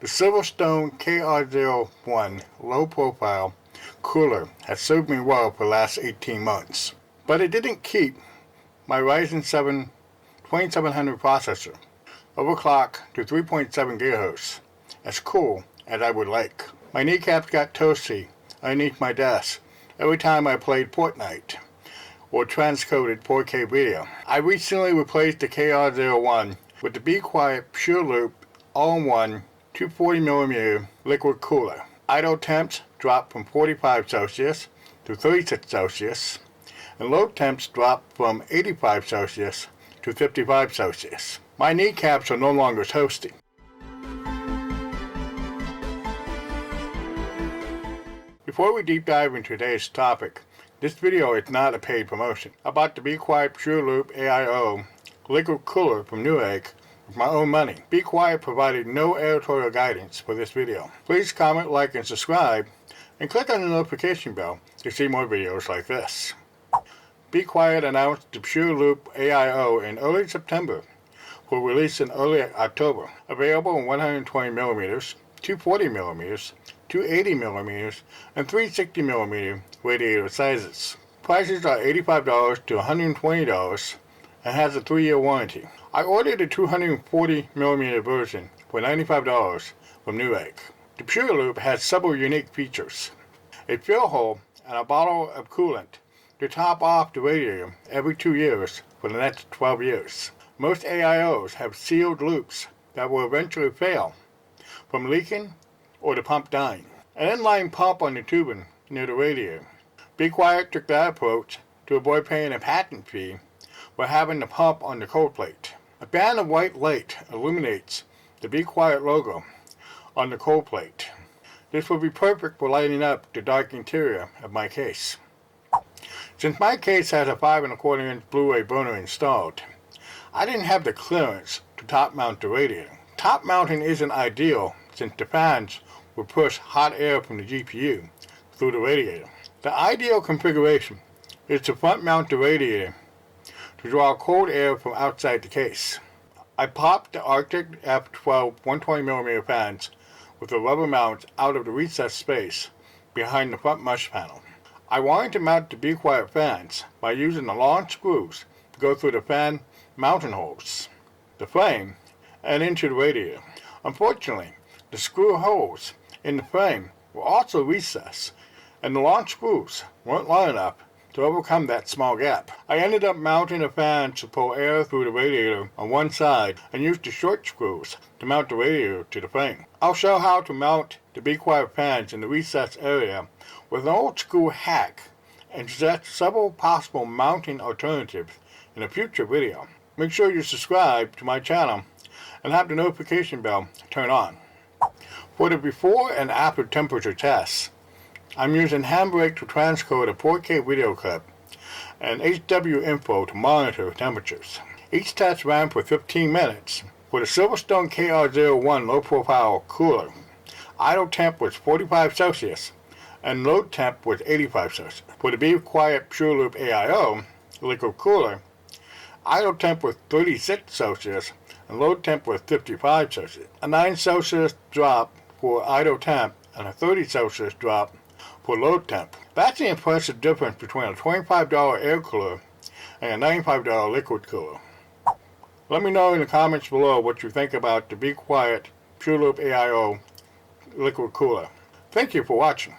The SilverStone KR01 low-profile cooler has served me well for the last 18 months, but it didn't keep my Ryzen 7 2700 processor overclocked to 3.7 GHz as cool as I would like. My kneecaps got toasty underneath my desk every time I played FortNite or transcoded 4K video. I recently replaced the KR01 with the Be Quiet Pure Loop all-in-one 240mm liquid cooler. Idle temps drop from 45 Celsius to 36 Celsius, and load temps drop from 85 Celsius to 55 Celsius. My kneecaps are no longer toasty. Before we deep dive into today's topic, this video is not a paid promotion. I bought the Be Quiet Pure Loop AIO liquid cooler from Newegg with my own money. Be Quiet provided no editorial guidance for this video. Please comment, like, and subscribe, and click on the notification bell to see more videos like this. Be Quiet announced the Pure Loop AIO in early September for release in early October. Available in 120mm, 240mm, 280mm, and 360mm radiator sizes. Prices are $85 to $120 and has a 3-year warranty. I ordered a 240mm version for $95 from Newegg. The Pure Loop has several unique features: a fill hole and a bottle of coolant to top off the radiator every 2 years for the next 12 years. Most AIOs have sealed loops that will eventually fail from leaking or the pump dying. An inline pump on the tubing near the radiator. Be Quiet took that approach to avoid paying a patent fee for having the pump on the cold plate. A band of white light illuminates the Be Quiet logo on the cold plate. This will be perfect for lighting up the dark interior of my case. Since my case has a 5¼ inch Blu-ray burner installed, I didn't have the clearance to top mount the radiator. Top mounting isn't ideal since the fans will push hot air from the GPU through the radiator. The ideal configuration is to front mount the radiator to draw cold air from outside the case. I popped the Arctic F12 120mm fans with the rubber mounts out of the recessed space behind the front mesh panel. I wanted to mount the Be Quiet fans by using the long screws to go through the fan mounting holes, the frame, and into the radiator. Unfortunately, the screw holes in the frame were also recessed, and the long screws weren't long enough to overcome that small gap. I ended up mounting the fan to pull air through the radiator on one side and used the short screws to mount the radiator to the frame. I'll show how to mount the Be Quiet fans in the recessed area with an old school hack and suggest several possible mounting alternatives in a future video. Make sure you subscribe to my channel and have the notification bell turned on. For the before and after temperature tests, I'm using Handbrake to transcode a 4K video clip and HW info to monitor temperatures. Each test ran for 15 minutes. For the SilverStone KR01 low-profile cooler, idle temp was 45 Celsius and load temp was 85 Celsius. For the Be Quiet Pure Loop AIO liquid cooler, idle temp was 36 Celsius and load temp was 55 Celsius. A 9 Celsius drop for idle temp and a 30 Celsius drop for load temp. That's the impressive difference between a $25 air cooler and a $95 liquid cooler. Let me know in the comments below what you think about the Be Quiet Pure Loop AIO liquid cooler. Thank you for watching.